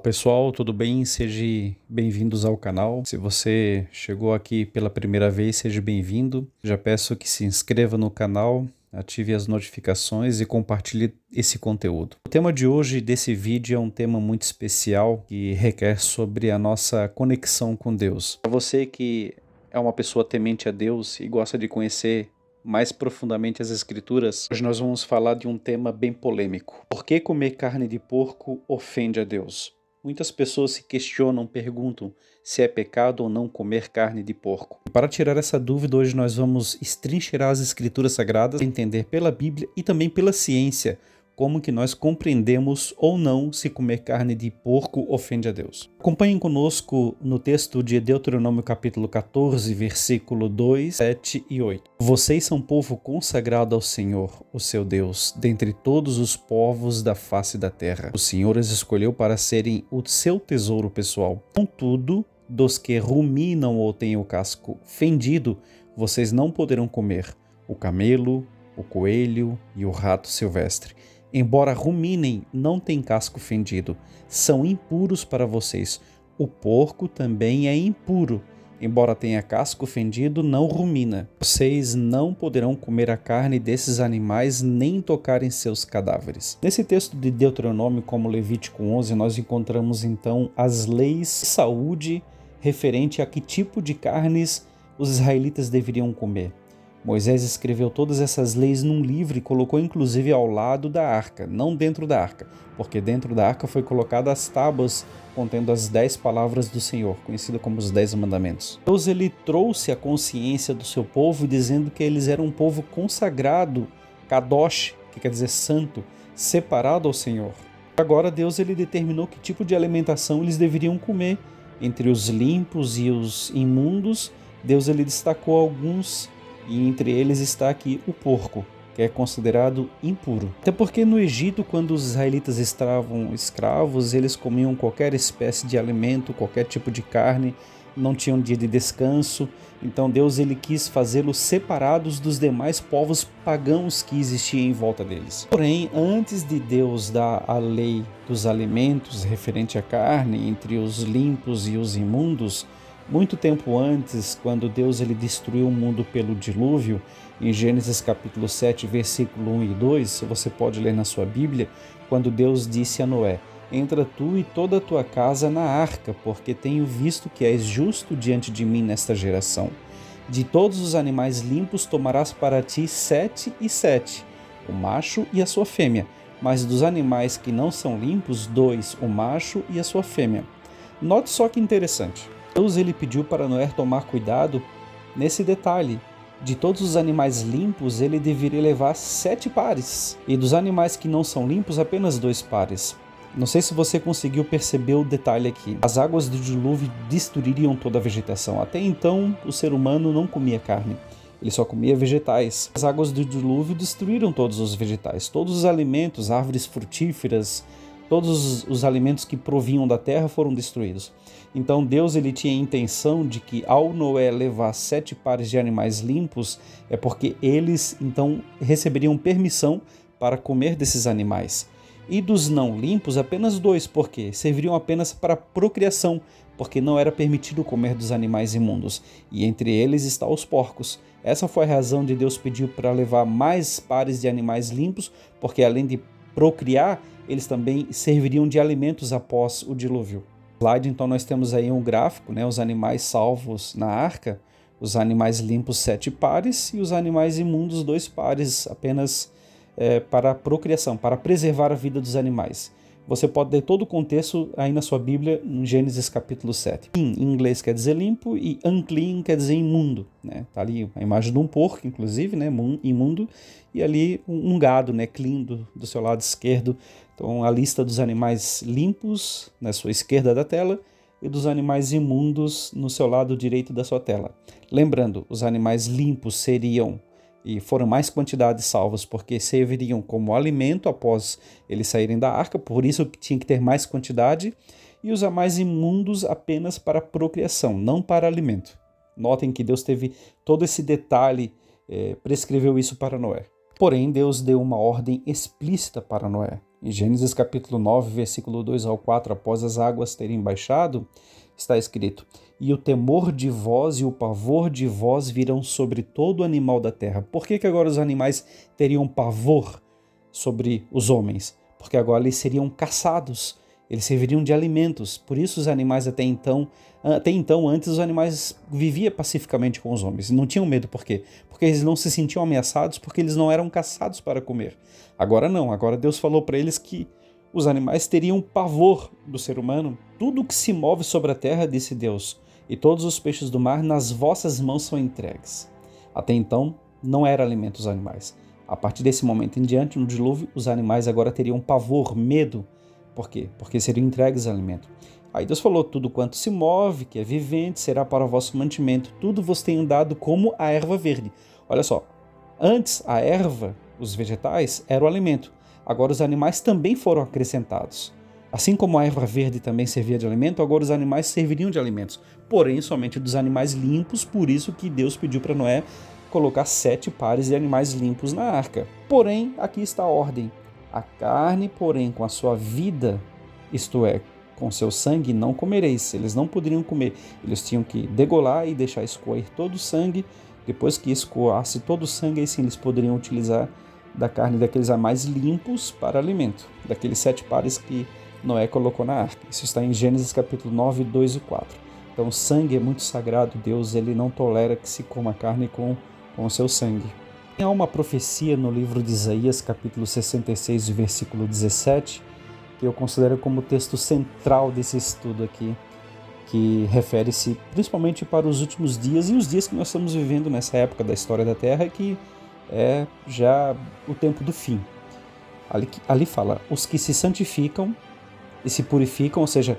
Pessoal, tudo bem? Sejam bem-vindos ao canal. Se você chegou aqui pela primeira vez, seja bem-vindo. Já peço que se inscreva no canal, ative as notificações e compartilhe esse conteúdo. O tema de hoje desse vídeo é um tema muito especial que requer sobre a nossa conexão com Deus. Para você que é uma pessoa temente a Deus e gosta de conhecer mais profundamente as Escrituras, hoje nós vamos falar de um tema bem polêmico. Por que comer carne de porco ofende a Deus? Muitas pessoas se questionam, perguntam se é pecado ou não comer carne de porco. E para tirar essa dúvida, hoje nós vamos estrincheirar as Escrituras Sagradas, entender pela Bíblia e também pela ciência como que nós compreendemos ou não se comer carne de porco ofende a Deus. Acompanhem conosco no texto de Deuteronômio capítulo 14, versículo 2, 7 e 8. Vocês são povo consagrado ao Senhor, o seu Deus, dentre todos os povos da face da terra. O Senhor os escolheu para serem o seu tesouro pessoal. Contudo, dos que ruminam ou têm o casco fendido, vocês não poderão comer o camelo, o coelho e o rato silvestre. Embora ruminem, não tem casco fendido. São impuros para vocês. O porco também é impuro. Embora tenha casco fendido, não rumina. Vocês não poderão comer a carne desses animais nem tocar em seus cadáveres. Nesse texto de Deuteronômio, como Levítico 11, nós encontramos então as leis de saúde referente a que tipo de carnes os israelitas deveriam comer. Moisés escreveu todas essas leis num livro e colocou inclusive ao lado da arca, não dentro da arca, porque dentro da arca foi colocada as tábuas contendo as 10 palavras do Senhor, conhecida como os 10 mandamentos. Deus ele trouxe a consciência do seu povo dizendo que eles eram um povo consagrado, kadosh, que quer dizer santo, separado ao Senhor. Agora Deus ele determinou que tipo de alimentação eles deveriam comer. Entre os limpos e os imundos, Deus ele destacou alguns. E entre eles está aqui o porco, que é considerado impuro. Até porque no Egito, quando os israelitas estavam escravos, eles comiam qualquer espécie de alimento, qualquer tipo de carne, não tinham dia de descanso. Então Deus ele quis fazê-los separados dos demais povos pagãos que existiam em volta deles. Porém, antes de Deus dar a lei dos alimentos referente à carne, entre os limpos e os imundos, muito tempo antes, quando Deus ele destruiu o mundo pelo dilúvio, em Gênesis capítulo 7, versículo 1 e 2, você pode ler na sua Bíblia, quando Deus disse a Noé: entra tu e toda a tua casa na arca, porque tenho visto que és justo diante de mim nesta geração. De todos os animais limpos tomarás para ti 7 e 7, o macho e a sua fêmea, mas dos animais que não são limpos, 2, o macho e a sua fêmea. Note só que interessante. Deus ele pediu para Noé tomar cuidado nesse detalhe. De todos os animais limpos, ele deveria levar 7 pares. E dos animais que não são limpos, apenas 2 pares. Não sei se você conseguiu perceber o detalhe aqui. As águas do dilúvio destruiriam toda a vegetação. Até então, o ser humano não comia carne. Ele só comia vegetais. As águas do dilúvio destruíram todos os vegetais. Todos os alimentos, árvores frutíferas, todos os alimentos que provinham da terra foram destruídos. Então Deus ele tinha a intenção de que ao Noé levar 7 pares de animais limpos, é porque eles então receberiam permissão para comer desses animais. E dos não limpos, apenas 2, porque serviriam apenas para procriação, porque não era permitido comer dos animais imundos. E entre eles está os porcos. Essa foi a razão de Deus pedir para levar mais pares de animais limpos, porque além de procriar, eles também serviriam de alimentos após o dilúvio. Slide, então nós temos aí um gráfico, né, os animais salvos na arca, os animais limpos 7 pares e os animais imundos 2 pares, apenas para a procriação, para preservar a vida dos animais. Você pode ler todo o contexto aí na sua Bíblia, em Gênesis capítulo 7. Em inglês quer dizer limpo e unclean quer dizer imundo. Né? Tá ali a imagem de um porco, inclusive, né? Imundo, e ali um gado, né? Clean do seu lado esquerdo. Então a lista dos animais limpos na sua esquerda da tela e dos animais imundos no seu lado direito da sua tela. Lembrando, os animais limpos seriam e foram mais quantidades salvas porque serviriam como alimento após eles saírem da arca, por isso tinha que ter mais quantidade, e os mais imundos apenas para procriação, não para alimento. Notem que Deus teve todo esse detalhe, prescreveu isso para Noé. Porém, Deus deu uma ordem explícita para Noé. Em Gênesis capítulo 9, versículo 2 ao 4, após as águas terem baixado, está escrito: "E o temor de vós e o pavor de vós virão sobre todo animal da terra." Por que agora os animais teriam pavor sobre os homens? Porque agora eles seriam caçados, eles serviriam de alimentos. Por isso os animais até então, antes os animais viviam pacificamente com os homens, não tinham medo. Por quê? Porque eles não se sentiam ameaçados, porque eles não eram caçados para comer. Agora não, agora Deus falou para eles que os animais teriam pavor do ser humano. "Tudo que se move sobre a terra", disse Deus, "e todos os peixes do mar nas vossas mãos são entregues." Até então não era alimento os animais. A partir desse momento em diante, no dilúvio, os animais agora teriam pavor, medo. Por quê? Porque seriam entregues a alimento. Aí Deus falou: "Tudo quanto se move, que é vivente, será para o vosso mantimento. Tudo vos tenho dado como a erva verde." Olha só, antes a erva, os vegetais, era o alimento. Agora os animais também foram acrescentados. Assim como a erva verde também servia de alimento, agora os animais serviriam de alimentos. Porém, somente dos animais limpos, por isso que Deus pediu para Noé colocar 7 pares de animais limpos na arca. Porém, aqui está a ordem: "A carne, porém, com a sua vida, isto é, com seu sangue, não comereis." Eles não poderiam comer, eles tinham que degolar e deixar escoar todo o sangue. Depois que escoasse todo o sangue, aí sim eles poderiam utilizar da carne daqueles animais limpos para alimento, daqueles 7 pares que Noé colocou na arca. Isso está em Gênesis capítulo 9, 2 e 4. Então o sangue é muito sagrado. Deus, ele não tolera que se coma carne com o seu sangue. Há uma profecia no livro de Isaías, capítulo 66, versículo 17, que eu considero como o texto central desse estudo aqui, que refere-se principalmente para os últimos dias e os dias que nós estamos vivendo nessa época da história da Terra, que é já o tempo do fim. Ali fala: "Os que se santificam e se purificam", ou seja,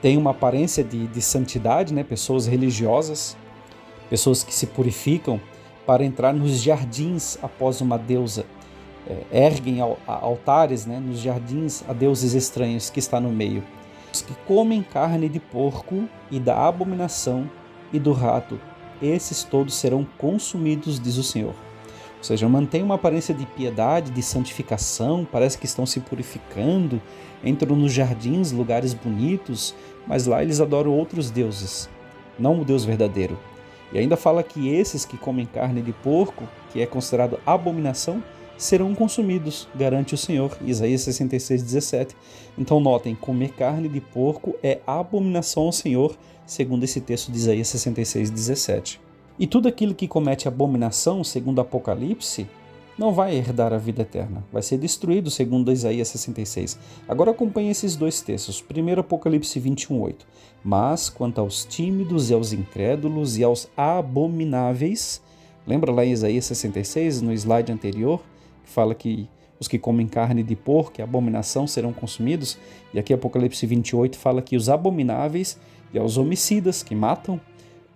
tem uma aparência de santidade, né? Pessoas religiosas, pessoas que se purificam para entrar nos jardins após uma deusa, erguem altares, né, nos jardins a deuses estranhos que está no meio. "Os que comem carne de porco e da abominação e do rato, esses todos serão consumidos, diz o Senhor." Ou seja, mantém uma aparência de piedade, de santificação, parece que estão se purificando, entram nos jardins, lugares bonitos, mas lá eles adoram outros deuses, não o Deus verdadeiro. E ainda fala que esses que comem carne de porco, que é considerado abominação, serão consumidos, garante o Senhor. Isaías 66, 17. Então notem, comer carne de porco é abominação ao Senhor, segundo esse texto de Isaías 66, 17. E tudo aquilo que comete abominação, segundo Apocalipse, não vai herdar a vida eterna, vai ser destruído, segundo Isaías 66. Agora acompanhe esses dois textos. Primeiro, Apocalipse 21:8. "Mas quanto aos tímidos e aos incrédulos e aos abomináveis", lembra lá em Isaías 66, no slide anterior, que fala que os que comem carne de porco e abominação serão consumidos? E aqui Apocalipse 28 fala que os abomináveis e aos homicidas que matam,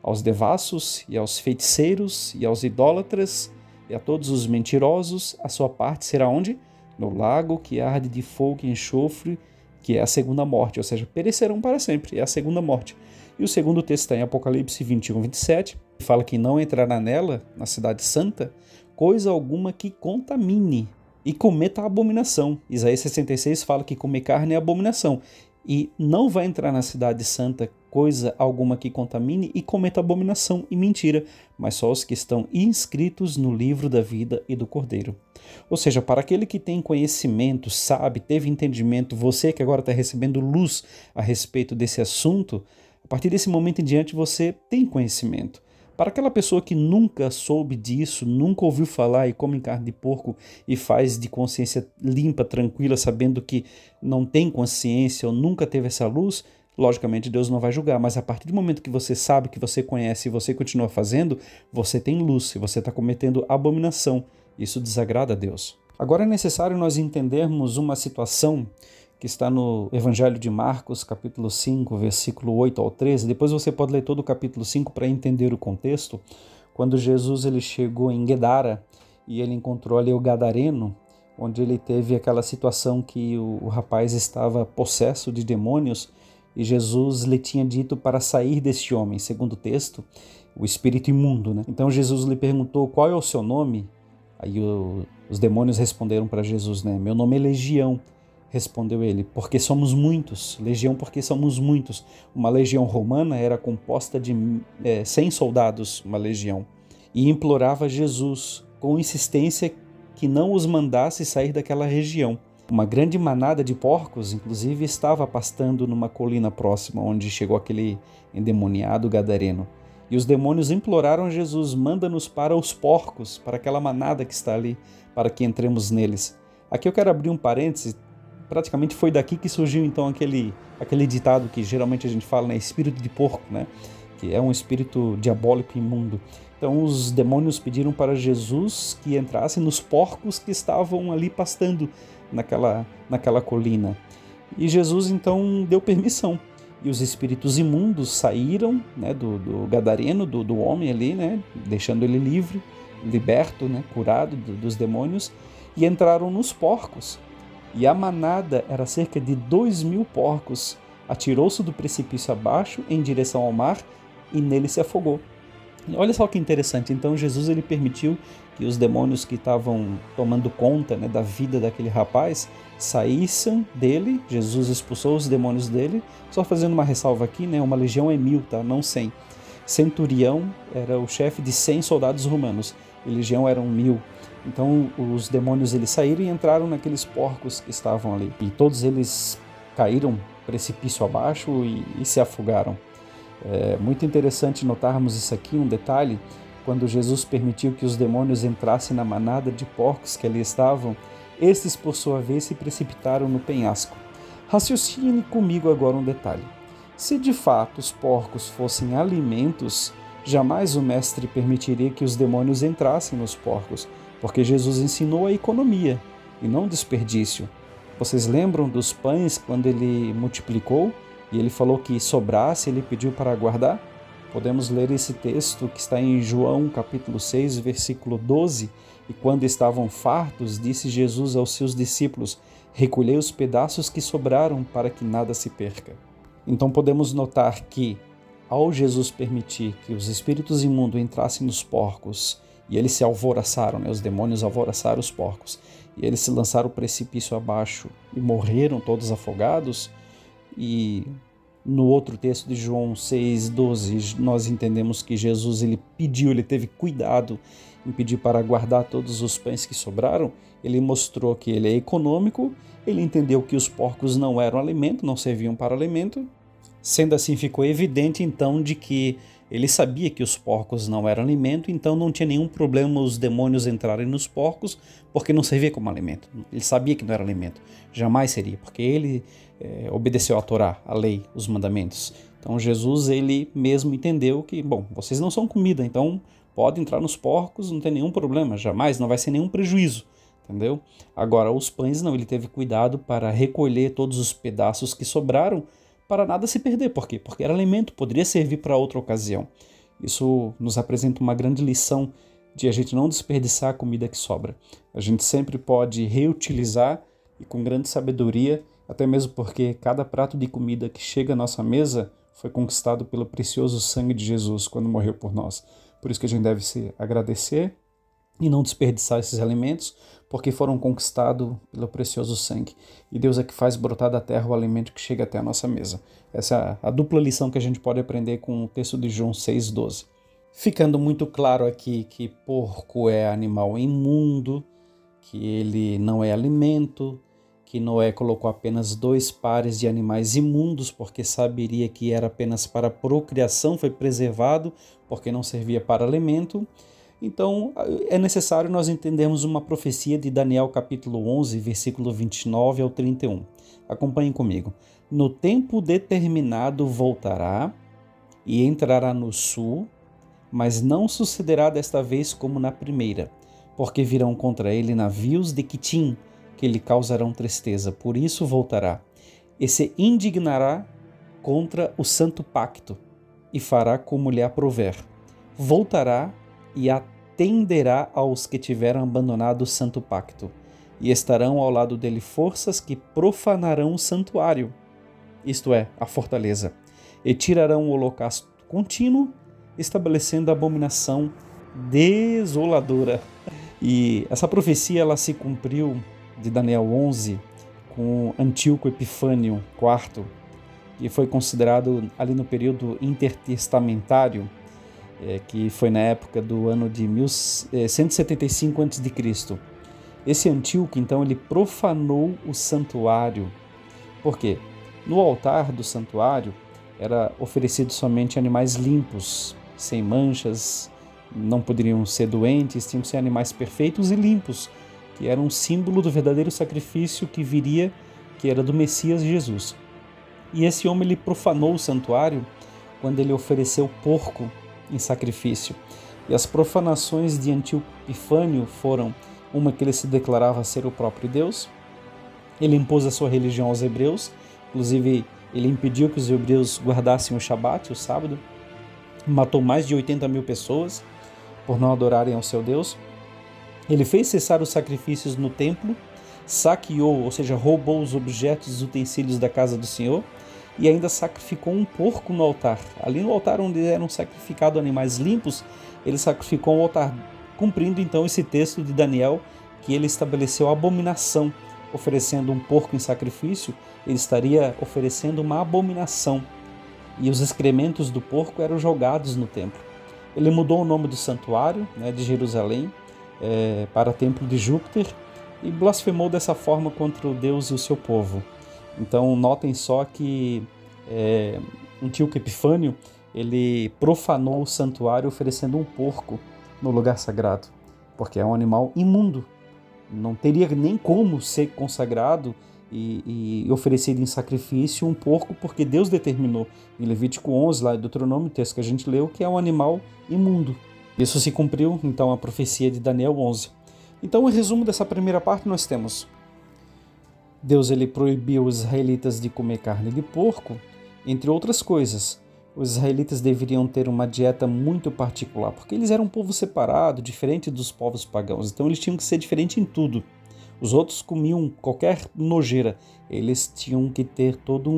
aos devassos e aos feiticeiros e aos idólatras e a todos os mentirosos, a sua parte será onde? No lago que arde de fogo e enxofre, que é a segunda morte, ou seja, perecerão para sempre, é a segunda morte. E o segundo texto está em Apocalipse 21, 27, que fala que não entrará nela, na cidade santa, coisa alguma que contamine e cometa a abominação. Isaías 66 fala que comer carne é abominação. E não vai entrar na cidade santa coisa alguma que contamine e cometa abominação e mentira, mas só os que estão inscritos no livro da vida e do Cordeiro. Ou seja, para aquele que tem conhecimento, sabe, teve entendimento, você que agora está recebendo luz a respeito desse assunto, a partir desse momento em diante você tem conhecimento. Para aquela pessoa que nunca soube disso, nunca ouviu falar e come carne de porco e faz de consciência limpa, tranquila, sabendo que não tem consciência ou nunca teve essa luz, logicamente Deus não vai julgar, mas a partir do momento que você sabe, que você conhece e você continua fazendo, você tem luz e você está cometendo abominação. Isso desagrada a Deus. Agora é necessário nós entendermos uma situação que está no Evangelho de Marcos, capítulo 5, versículo 8 ao 13. Depois você pode ler todo o capítulo 5 para entender o contexto. Quando Jesus ele chegou em Guedara e ele encontrou ali o Gadareno, onde ele teve aquela situação que o rapaz estava possesso de demônios e Jesus lhe tinha dito para sair deste homem, segundo o texto, o espírito imundo, né? Então Jesus lhe perguntou: "Qual é o seu nome?" Aí os demônios responderam para Jesus, né? Meu nome é Legião, respondeu ele, porque somos muitos. Legião porque somos muitos. Uma legião romana era composta de 100 soldados, uma legião. E implorava a Jesus com insistência que não os mandasse sair daquela região. Uma grande manada de porcos, inclusive, estava pastando numa colina próxima, onde chegou aquele endemoniado gadareno. E os demônios imploraram a Jesus, manda-nos para os porcos, para aquela manada que está ali, para que entremos neles. Aqui eu quero abrir um parêntese, praticamente foi daqui que surgiu então aquele ditado que geralmente a gente fala, né? Espírito de porco, né? Que é um espírito diabólico imundo. Então os demônios pediram para Jesus que entrasse nos porcos que estavam ali pastando naquela colina. E Jesus então deu permissão. E os espíritos imundos saíram, né, do gadareno, do homem ali, né, deixando ele livre, liberto, né, curado dos demônios, e entraram nos porcos. E a manada era cerca de 2.000 porcos. Atirou-se do precipício abaixo em direção ao mar e nele se afogou. Olha só que interessante, então Jesus ele permitiu que os demônios que estavam tomando conta, né, da vida daquele rapaz saíssem dele. Jesus expulsou os demônios dele, só fazendo uma ressalva aqui, né, uma legião é 1.000, tá? Não 100. Centurião era o chefe de 100 soldados romanos, e legião eram 1.000. Então os demônios eles saíram e entraram naqueles porcos que estavam ali, e todos eles caíram precipício abaixo e se afogaram. É muito interessante notarmos isso aqui, um detalhe, quando Jesus permitiu que os demônios entrassem na manada de porcos que ali estavam, estes por sua vez se precipitaram no penhasco. Raciocine comigo agora um detalhe. Se de fato os porcos fossem alimentos, jamais o mestre permitiria que os demônios entrassem nos porcos, porque Jesus ensinou a economia e não desperdício. Vocês lembram dos pães quando ele multiplicou? E ele falou que sobrasse, ele pediu para guardar? Podemos ler esse texto que está em João capítulo 6, versículo 12. E quando estavam fartos, disse Jesus aos seus discípulos, recolhei os pedaços que sobraram para que nada se perca. Então podemos notar que, ao Jesus permitir que os espíritos imundos entrassem nos porcos, e eles se alvoroçaram, né? Os demônios alvoroçaram os porcos, e eles se lançaram o precipício abaixo e morreram todos afogados. E no outro texto de João 6,12, nós entendemos que Jesus ele teve cuidado em pedir para guardar todos os pães que sobraram. Ele mostrou que ele é econômico, ele entendeu que os porcos não eram alimento, não serviam para alimento. Sendo assim, ficou evidente então de que ele sabia que os porcos não eram alimento, então não tinha nenhum problema os demônios entrarem nos porcos, porque não servia como alimento. Ele sabia que não era alimento, jamais seria, porque ele obedeceu à Torá, a lei, os mandamentos. Então Jesus, ele mesmo entendeu que, bom, vocês não são comida, então pode entrar nos porcos, não tem nenhum problema, jamais, não vai ser nenhum prejuízo, entendeu? Agora, os pães não, ele teve cuidado para recolher todos os pedaços que sobraram, para nada se perder. Por quê? Porque era alimento, poderia servir para outra ocasião. Isso nos apresenta uma grande lição de a gente não desperdiçar a comida que sobra. A gente sempre pode reutilizar e com grande sabedoria, até mesmo porque cada prato de comida que chega à nossa mesa foi conquistado pelo precioso sangue de Jesus quando morreu por nós. Por isso que a gente deve se agradecer e não desperdiçar esses alimentos, porque foram conquistados pelo precioso sangue. E Deus é que faz brotar da terra o alimento que chega até a nossa mesa. Essa é a dupla lição que a gente pode aprender com o texto de João 6,12. Ficando muito claro aqui que porco é animal imundo, que ele não é alimento, que Noé colocou apenas 2 pares de animais imundos, porque saberia que era apenas para procriação, foi preservado, porque não servia para alimento. Então, é necessário nós entendermos uma profecia de Daniel capítulo 11, versículo 29 ao 31. Acompanhem comigo. No tempo determinado voltará e entrará no sul, mas não sucederá desta vez como na primeira, porque virão contra ele navios de Quitim, que lhe causarão tristeza. Por isso voltará e se indignará contra o santo pacto e fará como lhe aprouver. Voltará e atenderá aos que tiveram abandonado o santo pacto, e estarão ao lado dele forças que profanarão o santuário, isto é, a fortaleza, e tirarão o holocausto contínuo, estabelecendo a abominação desoladora. E essa profecia ela se cumpriu de Daniel 11 com Antíoco Epifânio IV, que foi considerado ali no período intertestamentário, que foi na época do ano de 175 a.C. Esse Antíoco, então, ele profanou o santuário. Por quê? No altar do santuário era oferecido somente animais limpos, sem manchas, não poderiam ser doentes, tinham que ser animais perfeitos e limpos, que era um símbolo do verdadeiro sacrifício que viria, que era do Messias Jesus. E esse homem ele profanou o santuário quando ele ofereceu porco em sacrifício. E as profanações de Antíoco Epifânio foram uma que ele se declarava ser o próprio Deus, ele impôs a sua religião aos hebreus, inclusive ele impediu que os hebreus guardassem o Shabat, o sábado, matou mais de 80 mil pessoas por não adorarem ao seu Deus. Ele fez cessar os sacrifícios no templo, saqueou, ou seja, roubou os objetos e os utensílios da casa do Senhor e ainda sacrificou um porco no altar. Ali no altar onde eram sacrificados animais limpos, ele sacrificou um altar, cumprindo então esse texto de Daniel, que ele estabeleceu a abominação. Oferecendo um porco em sacrifício, ele estaria oferecendo uma abominação. E os excrementos do porco eram jogados no templo. Ele mudou o nome do santuário, de Jerusalém, para Templo de Júpiter, e blasfemou dessa forma contra o Deus e o seu povo. Então notem só que Antíoco Epifânio ele profanou o santuário oferecendo um porco no lugar sagrado, porque é um animal imundo. Não teria nem como ser consagrado e oferecido em sacrifício um porco, porque Deus determinou em Levítico 11, lá em Deuteronômio, o texto que a gente leu, que é um animal imundo. Isso se cumpriu, então, a profecia de Daniel 11. Então, em resumo dessa primeira parte, nós temos Deus ele proibiu os israelitas de comer carne de porco, entre outras coisas. Os israelitas deveriam ter uma dieta muito particular, porque eles eram um povo separado, diferente dos povos pagãos. Então eles tinham que ser diferentes em tudo. Os outros comiam qualquer nojeira. Eles tinham que ter toda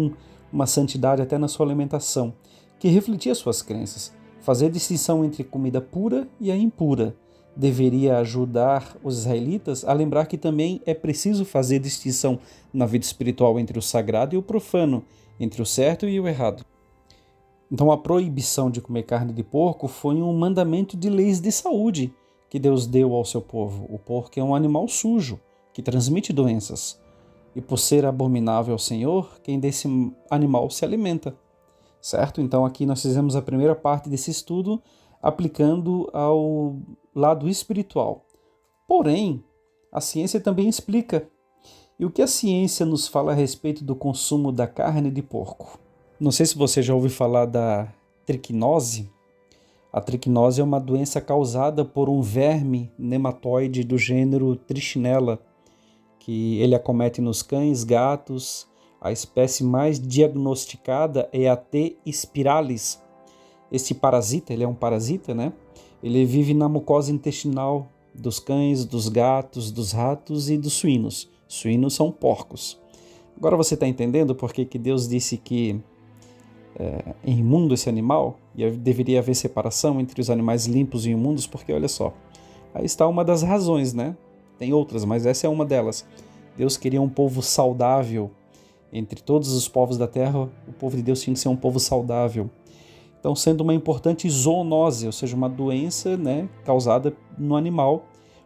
uma santidade até na sua alimentação, que refletia suas crenças. Fazer distinção entre comida pura e a impura deveria ajudar os israelitas a lembrar que também é preciso fazer distinção na vida espiritual entre o sagrado e o profano, entre o certo e o errado. Então a proibição de comer carne de porco foi um mandamento de leis de saúde que Deus deu ao seu povo. O porco é um animal sujo, que transmite doenças. E por ser abominável ao Senhor, quem desse animal se alimenta. Certo? Então aqui nós fizemos a primeira parte desse estudo aplicando ao lado espiritual. Porém, a ciência também explica. E o que a ciência nos fala a respeito do consumo da carne de porco? Não sei se você já ouviu falar da triquinose. A triquinose é uma doença causada por um verme nematóide do gênero Trichinella, que ele acomete nos cães, gatos. A espécie mais diagnosticada é a T. spiralis. Este parasita, ele é um parasita, Ele vive na mucosa intestinal dos cães, dos gatos, dos ratos e dos suínos. Suínos são porcos. Agora você está entendendo por que Deus disse que é imundo esse animal, e deveria haver separação entre os animais limpos e imundos, porque olha só, aí está uma das razões, Tem outras, mas essa é uma delas. Deus queria um povo saudável. Entre todos os povos da terra, o povo de Deus tinha que ser um povo saudável. Então, sendo uma importante zoonose, ou seja, uma doença causada no animal,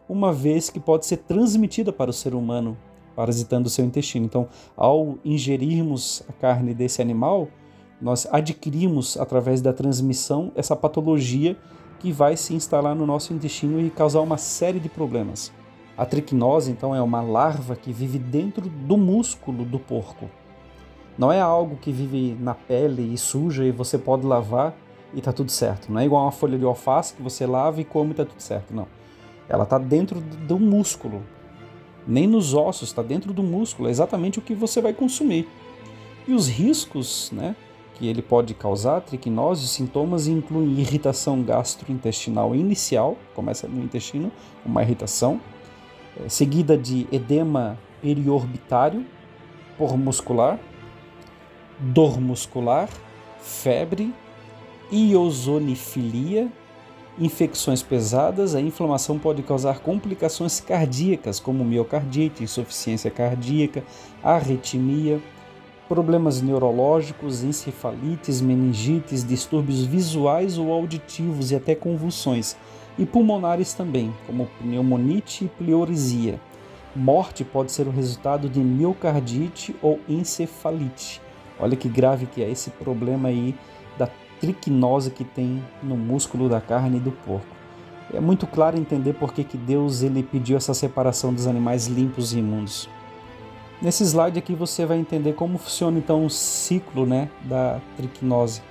uma vez que pode ser transmitida para o ser humano, parasitando o seu intestino. Então, ao ingerirmos a carne desse animal, nós adquirimos, através da transmissão, essa patologia que vai se instalar no nosso intestino e causar uma série de problemas. A triquinose, então, é uma larva que vive dentro do músculo do porco. Não é algo que vive na pele e suja e você pode lavar e está tudo certo. Não é igual uma folha de alface que você lava e come e está tudo certo, não. Ela está dentro do músculo. Nem nos ossos, está dentro do músculo. É exatamente o que você vai consumir. E os riscos, que ele pode causar, a triquinose, os sintomas incluem irritação gastrointestinal inicial, começa no intestino, uma irritação, seguida de edema periorbitário, por muscular, dor muscular, febre, eosinofilia infecções pesadas, a inflamação pode causar complicações cardíacas, como miocardite, insuficiência cardíaca, arritmia, problemas neurológicos, encefalites, meningites, distúrbios visuais ou auditivos e até convulsões, e pulmonares também, como pneumonite e pleurisia. Morte pode ser o resultado de miocardite ou encefalite. Olha que grave que é esse problema aí da triquinose que tem no músculo da carne do porco. É muito claro entender por que Deus ele pediu essa separação dos animais limpos e imundos. Nesse slide aqui você vai entender como funciona então o ciclo, da triquinose.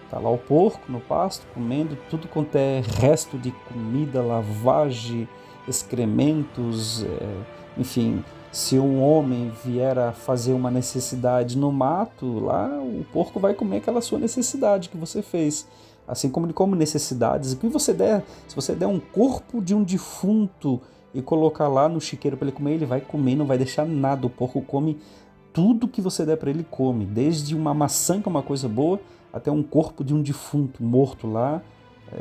Está lá o porco no pasto, comendo tudo quanto é resto de comida, lavagem, excrementos, enfim. Se um homem vier a fazer uma necessidade no mato, lá o porco vai comer aquela sua necessidade que você fez. Assim como ele come necessidades. Se você der um corpo de um defunto e colocar lá no chiqueiro para ele comer, ele vai comer, não vai deixar nada. O porco come tudo que você der para ele, come. Desde uma maçã, que é uma coisa boa, até um corpo de um defunto morto lá.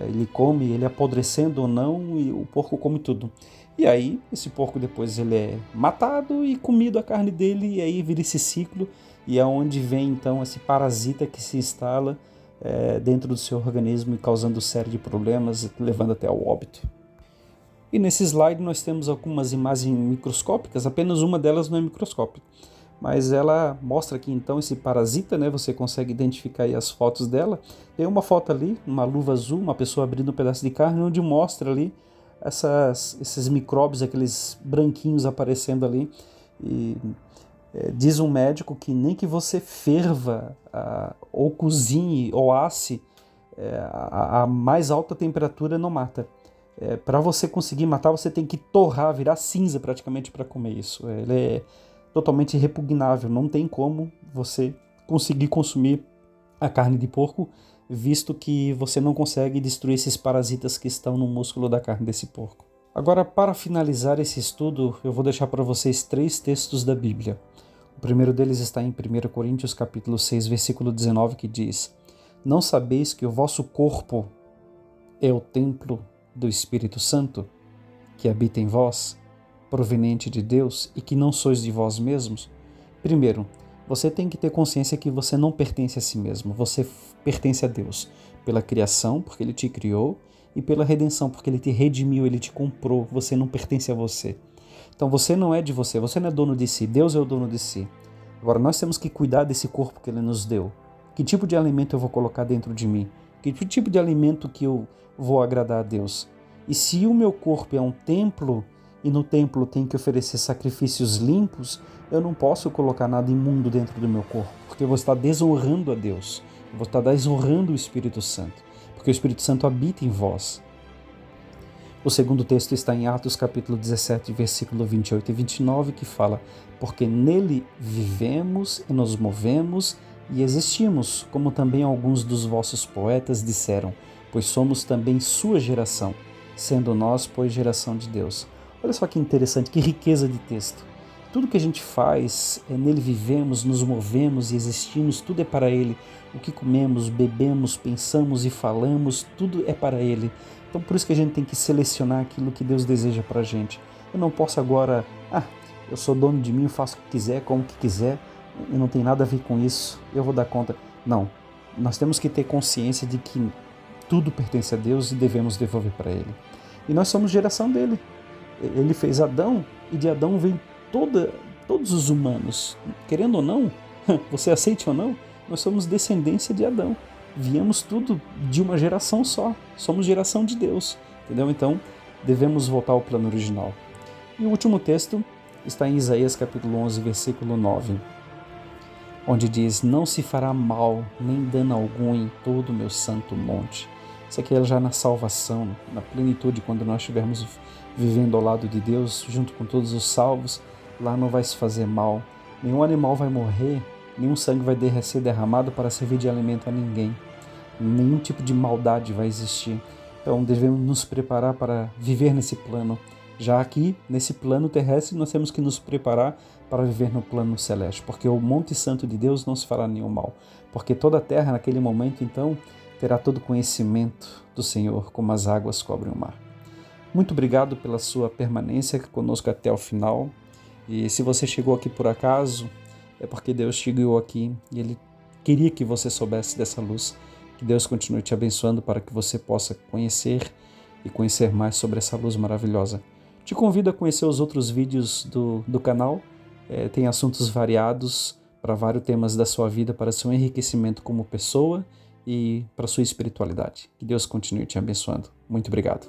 Ele come, ele apodrecendo ou não, e o porco come tudo. E aí, esse porco depois ele é matado e comido a carne dele, e aí vira esse ciclo, e é onde vem então esse parasita que se instala dentro do seu organismo e causando série de problemas, levando até ao óbito. E nesse slide nós temos algumas imagens microscópicas, apenas uma delas não é microscópica, mas ela mostra aqui então esse parasita, você consegue identificar aí as fotos dela. Tem uma foto ali, uma luva azul, uma pessoa abrindo um pedaço de carne, onde mostra ali esses micróbios, aqueles branquinhos aparecendo ali. E diz um médico que nem que você ferva ou cozinhe ou asse, a mais alta temperatura não mata. Para você conseguir matar, você tem que torrar, virar cinza praticamente para comer isso. Ele é totalmente repugnável, não tem como você conseguir consumir a carne de porco, visto que você não consegue destruir esses parasitas que estão no músculo da carne desse porco. Agora, para finalizar esse estudo, eu vou deixar para vocês 3 textos da Bíblia. O primeiro deles está em 1 Coríntios capítulo 6, versículo 19, que diz: Não sabeis que o vosso corpo é o templo do Espírito Santo, que habita em vós, proveniente de Deus, e que não sois de vós mesmos? Primeiro, você tem que ter consciência que você não pertence a si mesmo, você pertence a Deus, pela criação, porque Ele te criou, e pela redenção, porque Ele te redimiu, Ele te comprou, você não pertence a você. Então você não é de você, você não é dono de si, Deus é o dono de si. Agora nós temos que cuidar desse corpo que Ele nos deu. Que tipo de alimento eu vou colocar dentro de mim? Que tipo de alimento que eu vou agradar a Deus? E se o meu corpo é um templo, e no templo tem que oferecer sacrifícios limpos, eu não posso colocar nada imundo dentro do meu corpo, porque eu vou estar desonrando a Deus, eu vou estar desonrando o Espírito Santo, porque o Espírito Santo habita em vós. O segundo texto está em Atos capítulo 17, versículo 28 e 29, que fala: Porque nele vivemos e nos movemos e existimos, como também alguns dos vossos poetas disseram, pois somos também sua geração, sendo nós, pois, geração de Deus. Olha só que interessante, que riqueza de texto. Tudo que a gente faz, nele vivemos, nos movemos e existimos, tudo é para Ele. O que comemos, bebemos, pensamos e falamos, tudo é para Ele. Então por isso que a gente tem que selecionar aquilo que Deus deseja para a gente. Eu não posso agora, eu sou dono de mim, eu faço o que quiser, como que quiser, e não tem nada a ver com isso, eu vou dar conta. Não, nós temos que ter consciência de que tudo pertence a Deus e devemos devolver para Ele. E nós somos geração dele. Ele fez Adão e de Adão vem todos os humanos. Querendo ou não, você aceite ou não, nós somos descendência de Adão. Viemos tudo de uma geração só. Somos geração de Deus. Entendeu? Então, devemos voltar ao plano original. E o último texto está em Isaías capítulo 11, versículo 9, onde diz: Não se fará mal, nem dano algum em todo o meu santo monte. Isso aqui é já na salvação, na plenitude, quando nós estivermos vivendo ao lado de Deus, junto com todos os salvos, lá não vai se fazer mal. Nenhum animal vai morrer, nenhum sangue vai ser derramado para servir de alimento a ninguém. Nenhum tipo de maldade vai existir. Então devemos nos preparar para viver nesse plano. Já aqui, nesse plano terrestre, nós temos que nos preparar para viver no plano celeste, porque o Monte Santo de Deus não se fará nenhum mal. Porque toda a terra, naquele momento, então, terá todo o conhecimento do Senhor, como as águas cobrem o mar. Muito obrigado pela sua permanência conosco até o final. E se você chegou aqui por acaso, é porque Deus te guiou aqui e Ele queria que você soubesse dessa luz. Que Deus continue te abençoando para que você possa conhecer e conhecer mais sobre essa luz maravilhosa. Te convido a conhecer os outros vídeos do canal. Tem assuntos variados para vários temas da sua vida, para seu enriquecimento como pessoa e para sua espiritualidade. Que Deus continue te abençoando. Muito obrigado.